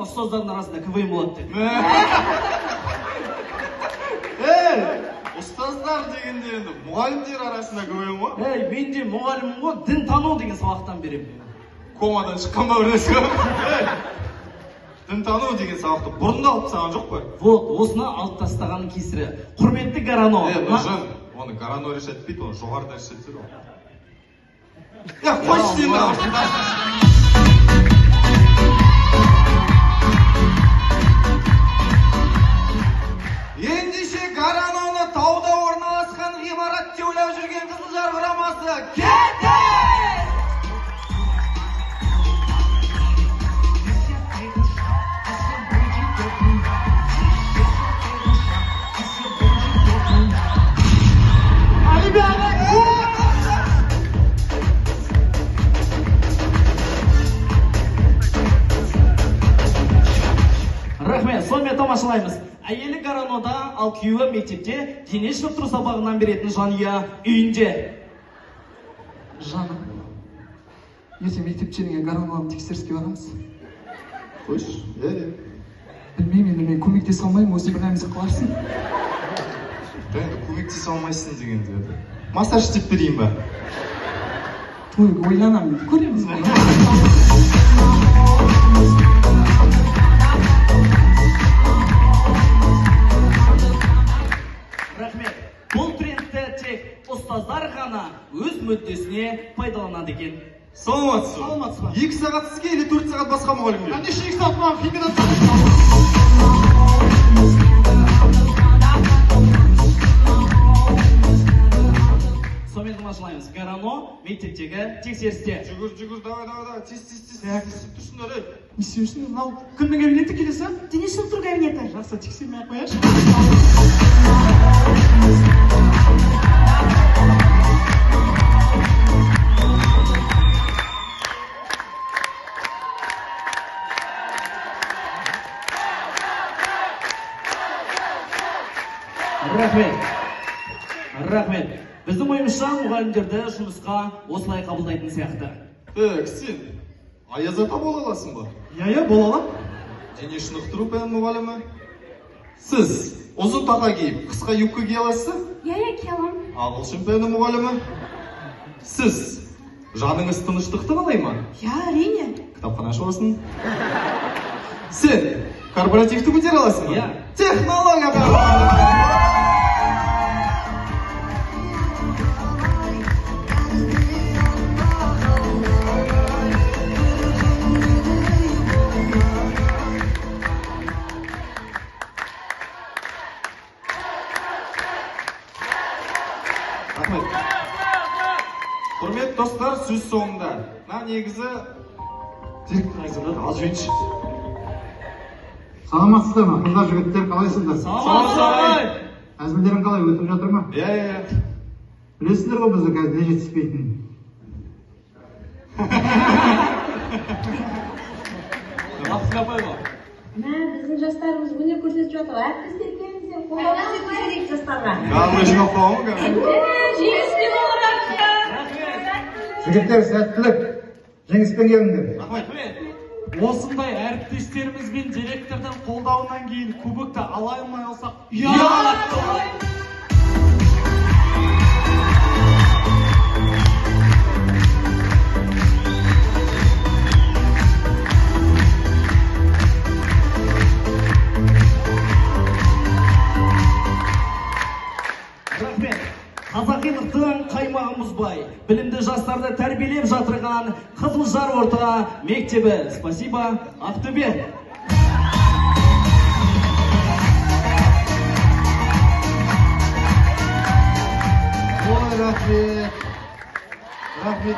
ұстаздардың арасында КВМ болады деп. Ұстаздар дегенде енді мұғалімдер арасында КВМ ғой? Мен де мұғалімім ғой, дін тану деген сабақтан беремін. Комадан шыққан ба біресі? Дін тану деген сабақты бұрында алып тастаған жоқ қой? Вот, осыны алып тастағанның кесірі. Құрметті Гарано. Нұржан, оны Гарано решать етпейді, оны жоғарыда решать етеді ғой. Қойшы деймін. Ендеше Гараноны тауда орналасқан ғимарат теулеп жүрген Қызылжар құрамасы кетті! Рахмет, сонымен тамашалаймыз. Әйелі Гаранода, ал күйеуі мектепте, дене шынықтыру сабағынан беретін жанұя үйінде. Жаным, ертең мектепшеніңе Гараноны тексеріске барамыз. Қойш, Білмеймін, мен көмектесе алмаймын, өзі бір әмізі қаларсың. Енді көмектесе алмайсың дегенде. Массаж істеп берейін ба? Тойға ойланамын, көреміз ба? Рахмет, бұл трендті тек ұстаздар ғана өз мүддесіне пайдаланады екен. Саламатсыз ба? 2 сағат сізге или 4 сағат басқа мұғалімге? Неше 2 сағат маған химиядан Сонымен тамашалаймыз. Гарано мектептегі тексерісте. Жүгір, давай, тез. Тұрсыңдар, ей. Не істеушін? Мынау кімнің кабинеті келесі? Дене шынықтыру кабинеті. Жақсы, тексермей ақ қояйыншы. Рахмет. Біздің ойымызша мұғалімдерді жұмысқа осылай қабылдайтын сияқты. Сен Аяз ата бола аласың ба? Иә, бола алам. Дене шынықтыру пән мұғалімі? Сіз ұзын тақа киіп, қысқа юбка кие аласыз? Иә, кие алам. Ағылшын пәні мұғалімі? Сіз жаныңыз тыныштықты қалай ма? Иә, әрине. Кітапхана ашасың? Сен корпоративті көтере аласың ба? Иә. Технология пәні. Құрмет достар, сөз соңында. Негізі директор айтсаңдар, ал жүйінші. Саламатсыздар ма? Қыздар, жігіттер қалайсыңдар? Саламатсыздар! Әзілдерің қалай, өтіп жатыр ма? Иә. Білесіңдер ғой бізді қазір не жетіспейтінін. Бақсыға апай ғой. Біздің жастарымыз өнер көрсетіп жатыр. Әріптестерімізден қолдау көрсетейік жастарға. Қалай жинап қаламын ға? Жеңіспен олар. Жігіттер, сәттілік. Жеңіспен келіңдер. Рахмет. Осындай әріптестеріміз бен директордың қолдауынан кейін кубокты ала алмай алсақ, ұят болар. Рахмет. Қазақилықтың қаймағымыз бай. Білімді жастарды тәрбиелеп жатырған Қызылжар орта мектебі. Спасибо, Ақтөбе. Ой, рахмет. Рахмет.